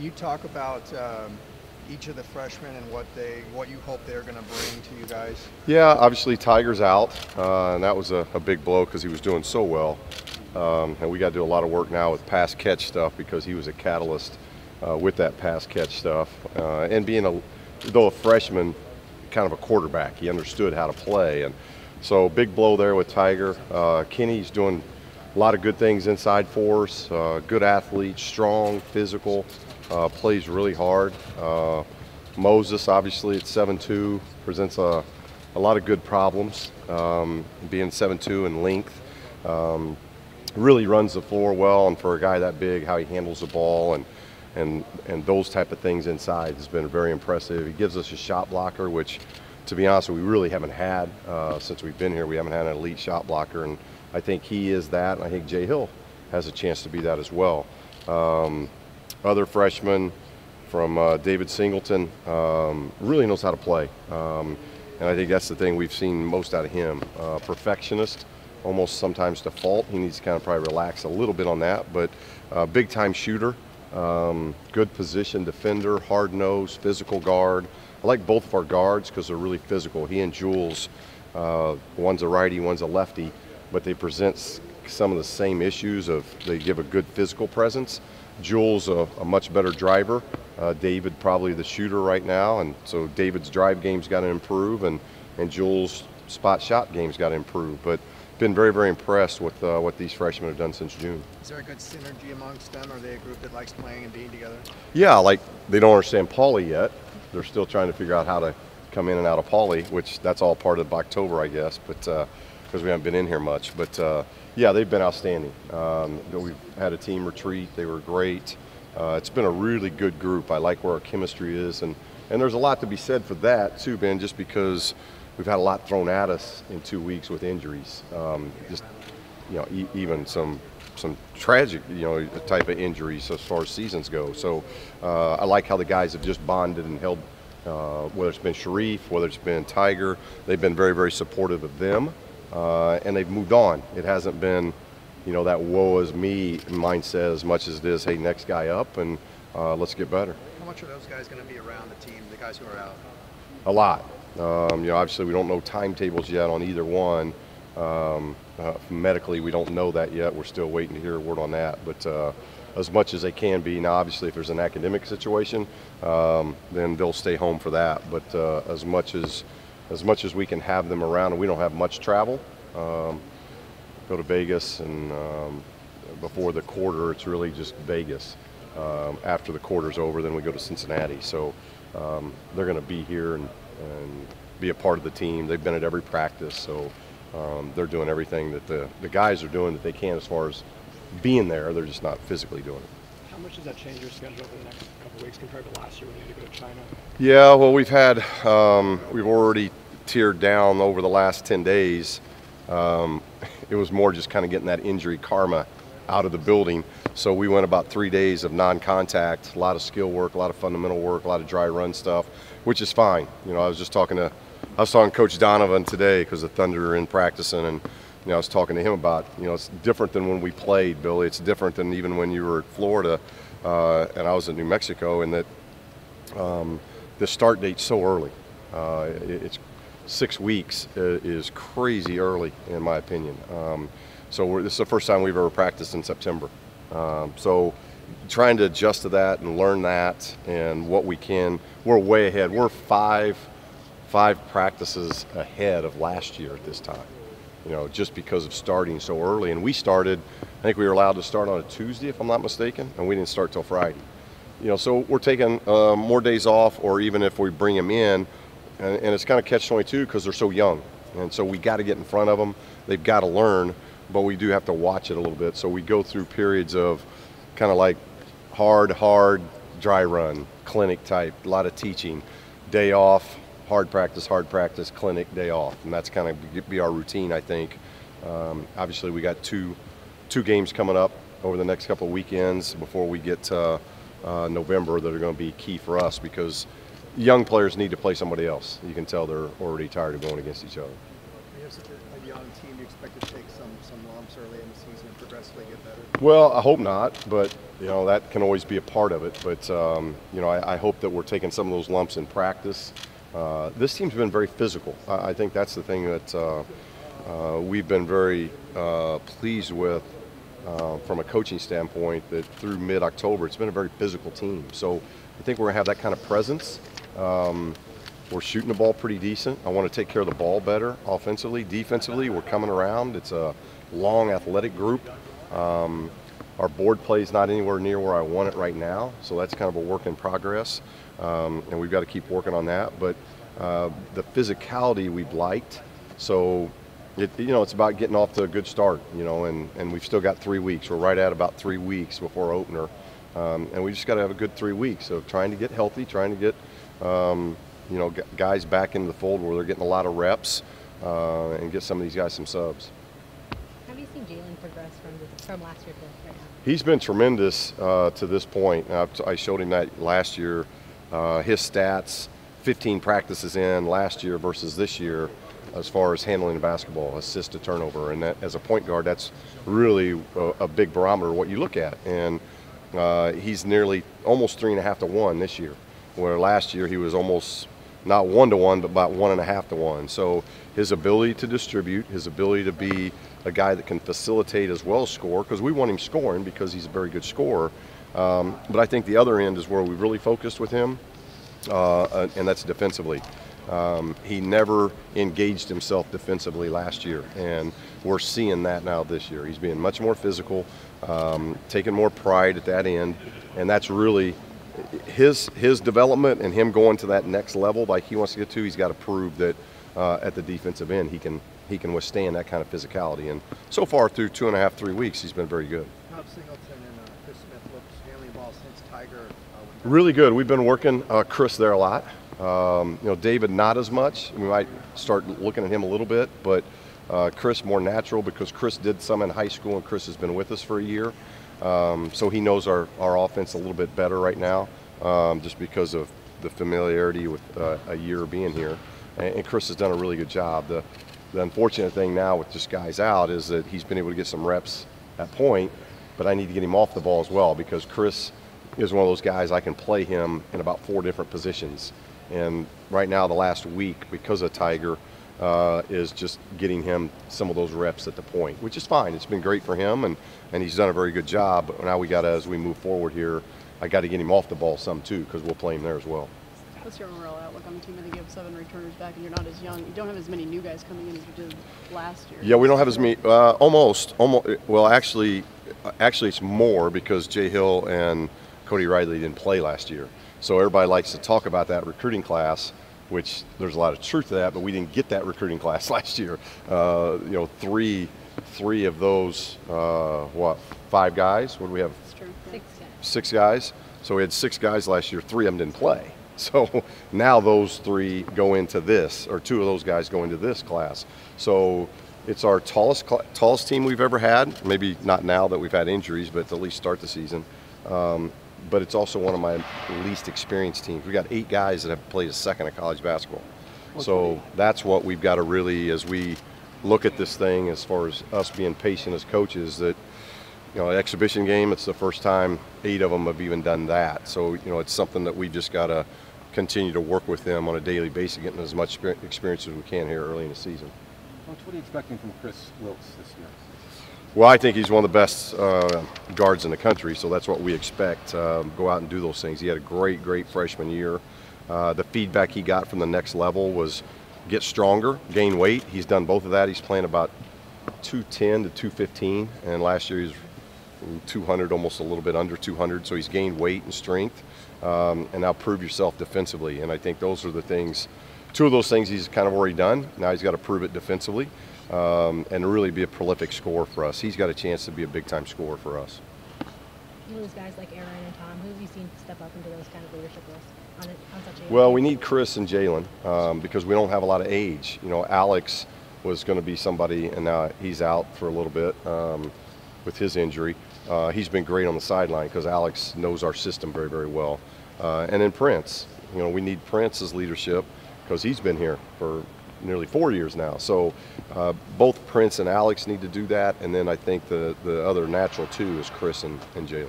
You talk about each of the freshmen and what you hope they're going to bring to you guys. Yeah, obviously Tiger's out, and that was a big blow because he was doing so well. And we got to do a lot of work now with pass catch stuff because he was a catalyst with that pass catch stuff. And being though a freshman, kind of a quarterback, he understood how to play. And so big blow there with Tiger. Kenny's doing a lot of good things inside for us. Good athlete, strong, physical, plays really hard. Moses, obviously at 7'2", presents a lot of good problems. Being 7'2" in length, really runs the floor well, and for a guy that big, how he handles the ball and those type of things inside has been very impressive. He gives us a shot blocker, which, to be honest, we really haven't had since we've been here. We haven't had an elite shot blocker, and I think he is that, and I think Jay Hill has a chance to be that as well. Other freshmen from David Singleton really knows how to play, and I think that's the thing we've seen most out of him. Perfectionist, almost sometimes to fault. He needs to kind of probably relax a little bit on that, but big-time shooter, good position defender, hard-nosed, physical guard. I like both of our guards because they're really physical. He and Jules, one's a righty, one's a lefty, but they present some of the same issues of they give a good physical presence. Jules a much better driver. David probably the shooter right now, and so David's drive game's got to improve, and Jules' spot shot game's got to improve. But been very, very impressed with what these freshmen have done since June. Is there a good synergy amongst them? Are they a group that likes playing and being together? Yeah, like they don't understand Pauley yet. They're still trying to figure out how to come in and out of Pauley, which that's all part of October, I guess, but because we haven't been in here much. But yeah, they've been outstanding. We've had a team retreat. They were great. It's been a really good group. I like where our chemistry is, and there's a lot to be said for that too, Ben, just because we've had a lot thrown at us in 2 weeks with injuries. Just, you know, even some tragic, you know, type of injuries as far as seasons go. So I like how the guys have just bonded and held, whether it's been Sharif, whether it's been Tiger, they've been very, very supportive of them, and they've moved on. It hasn't been, you know, that woe is me mindset as much as it is, hey, next guy up, and let's get better. How much are those guys going to be around the team, the guys who are out? A lot. You know, obviously we don't know timetables yet on either one. Medically, we don't know that yet. We're still waiting to hear a word on that. But as much as they can be now, obviously, if there's an academic situation, then they'll stay home for that. But as much as we can have them around, and we don't have much travel. Go to Vegas, and before the quarter, it's really just Vegas. After the quarter's over, then we go to Cincinnati. So they're going to be here and be a part of the team. They've been at every practice, so they're doing everything that the guys are doing that they can as far as being there. They're just not physically doing it. How much does that change your schedule over the next couple of weeks compared to last year when you had to go to China? Yeah, well, we've already tiered down over the last 10 days. It was more just kind of getting that injury karma out of the building. So we went about 3 days of non-contact, a lot of skill work, a lot of fundamental work, a lot of dry run stuff, which is fine. You know, I was talking to Coach Donovan today because the Thunder are in practicing, and you know, I was talking to him about, you know, it's different than when we played, Billy. It's different than even when you were at Florida and I was in New Mexico, in that the start date's so early. It's 6 weeks is crazy early, in my opinion. So this is the first time we've ever practiced in September. So trying to adjust to that and learn that and what we can, we're way ahead. We're five practices ahead of last year at this time, you know, just because of starting so early. And we started, I think we were allowed to start on a Tuesday, if I'm not mistaken, and we didn't start till Friday. You know, so we're taking more days off, or even if we bring them in, and it's kind of catch-22 because they're so young. And so we got to get in front of them. They've got to learn, but we do have to watch it a little bit. So we go through periods of kind of like hard, dry run, clinic type, a lot of teaching, day off, hard practice, clinic, day off. And that's kind of be our routine, I think. Obviously, we got two games coming up over the next couple of weekends before we get to November that are going to be key for us, because young players need to play somebody else. You can tell they're already tired of going against each other. you have such a young team, do you expect to take some lumps early in the season and progressively get better? Well, I hope not, but that can always be a part of it. But I hope that we're taking some of those lumps in practice. This team's been very physical. I think that's the thing that we've been very pleased with from a coaching standpoint, that through mid-October it's been a very physical team. So I think we're going to have that kind of presence. We're shooting the ball pretty decent. I want to take care of the ball better offensively. Defensively, we're coming around. It's a long, athletic group. Our board play is not anywhere near where I want it right now, so that's kind of a work in progress, and we've got to keep working on that. But the physicality we've liked, so it's about getting off to a good start, and we've still got 3 weeks. We're right at about 3 weeks before opener, and we just got to have a good 3 weeks of trying to get healthy, trying to get guys back into the fold where they're getting a lot of reps, and get some of these guys some subs. Have you seen Jalen progress from last year to right now? He's been tremendous to this point. I showed him that last year. His stats, 15 practices in last year versus this year, as far as handling the basketball, assist to turnover, and that, as a point guard, that's really a big barometer of what you look at. And he's nearly almost 3.5 to 1 this year, where last year he was almost not 1 to 1, but about 1.5 to 1. So his ability to distribute, his ability to be a guy that can facilitate as well as score, because we want him scoring because he's a very good scorer. But I think the other end is where we really focused with him, and that's defensively. He never engaged himself defensively last year, and we're seeing that now this year. He's being much more physical, taking more pride at that end, and that's really his development and him going to that next level like he wants to get to. He's got to prove that at the defensive end he can withstand that kind of physicality, and so far through 2.5, 3 weeks he's been very good. Bob Singleton and Chris Smith looked handling the ball since Tiger. Really good. We've been working Chris there a lot. David not as much. We might start looking at him a little bit, but Chris more natural, because Chris did some in high school and Chris has been with us for a year. So he knows our offense a little bit better right now, just because of the familiarity with a year being here. And Chris has done a really good job. The unfortunate thing now with just guys out is that he's been able to get some reps at point, but I need to get him off the ball as well, because Chris is one of those guys I can play him in about 4 different positions. And right now, the last week, because of Tiger, is just getting him some of those reps at the point, which is fine. It's been great for him, and he's done a very good job. But now we got to, as we move forward here, I got to get him off the ball some too, because we'll play him there as well. What's your overall outlook on the team? I think you have 7 returners back, and you're not as young. You don't have as many new guys coming in as you did last year. Yeah, we don't have as many. Almost. Well, actually, it's more, because Jay Hill and Cody Riley didn't play last year. So everybody likes to talk about that recruiting class, which there's a lot of truth to that, but we didn't get that recruiting class last year. Three of those, 5 guys? What do we have? 6 guys. So we had 6 guys last year. 3 of them didn't play. So now those 3 go into this, or 2 of those guys go into this class. So it's our tallest team we've ever had. Maybe not now that we've had injuries, but at least start the season. But it's also one of my least experienced teams. We got 8 guys that have played a second of college basketball. So that's what we've got to really, as we look at this thing, as far as us being patient as coaches, that an exhibition game, it's the first time 8 of them have even done that. So it's something that we just got to continue to work with them on a daily basis, getting as much experience as we can here early in the season. Coach, what are you expecting from Chris Wilkes this year? Well, I think he's one of the best guards in the country, so that's what we expect. Go out and do those things. He had a great freshman year. The feedback he got from the next level was get stronger, gain weight. He's done both of that. He's playing about 210 to 215, and last year he was 200, almost a little bit under 200, so he's gained weight and strength. And now prove yourself defensively, and I think those are the things. 2 of those things he's kind of already done. Now he's got to prove it defensively. And really be a prolific scorer for us. He's got a chance to be a big-time scorer for us. You lose guys like Aaron and Tom. Who have you seen step up into those kind of leadership roles on such a young Well, team? we need Chris and Jalen because we don't have a lot of age. Alex was going to be somebody, and now he's out for a little bit with his injury. He's been great on the sideline because Alex knows our system very well. And then Prince. We need Prince's leadership because he's been here for nearly 4 years now. So both Prince and Alex need to do that, and then I think the other natural two is Chris and Jalen.